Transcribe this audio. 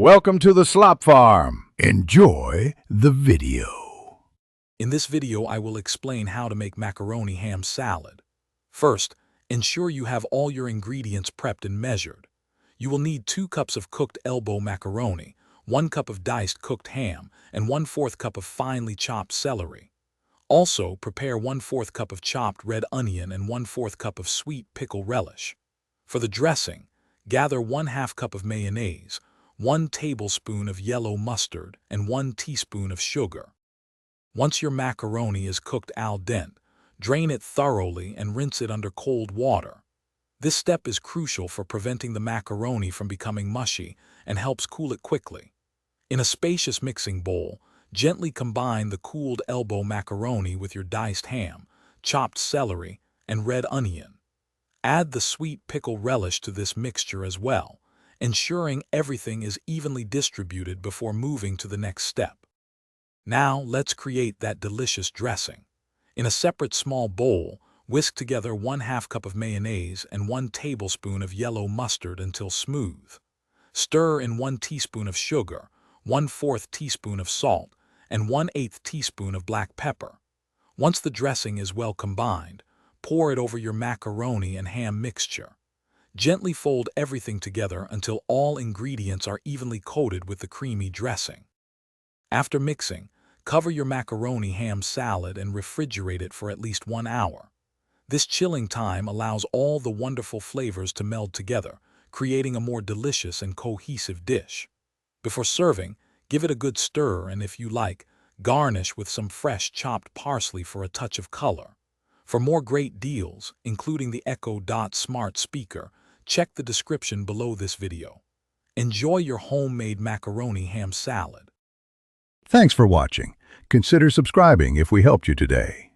Welcome to the Slop Farm. Enjoy the video. In this video, I will explain how to make macaroni ham salad. First, ensure you have all your ingredients prepped and measured. You will need 2 cups of cooked elbow macaroni, 1 cup of diced cooked ham, and 1/4 cup of finely chopped celery. Also, prepare 1/4 cup of chopped red onion and 1/4 cup of sweet pickle relish. For the dressing, gather 1/2 cup of mayonnaise, 1 tablespoon of yellow mustard, and 1 teaspoon of sugar. Once your macaroni is cooked al dente, drain it thoroughly and rinse it under cold water. This step is crucial for preventing the macaroni from becoming mushy and helps cool it quickly. In a spacious mixing bowl, gently combine the cooled elbow macaroni with your diced ham, chopped celery, and red onion. Add the sweet pickle relish to this mixture as well, ensuring everything is evenly distributed before moving to the next step. Now, let's create that delicious dressing. In a separate small bowl, whisk together 1/2 cup of mayonnaise and 1 tablespoon of yellow mustard until smooth. Stir in 1 teaspoon of sugar, 1/4 teaspoon of salt, and 1/8 teaspoon of black pepper. Once the dressing is well combined, pour it over your macaroni and ham mixture. Gently fold everything together until all ingredients are evenly coated with the creamy dressing. After mixing, cover your macaroni ham salad and refrigerate it for at least 1 hour. This chilling time allows all the wonderful flavors to meld together, creating a more delicious and cohesive dish. Before serving, give it a good stir and, if you like, garnish with some fresh chopped parsley for a touch of color. For more great deals, including the Echo Dot smart speaker, check the description below this video. Enjoy your homemade macaroni ham salad. Thanks for watching. Consider subscribing if we helped you today.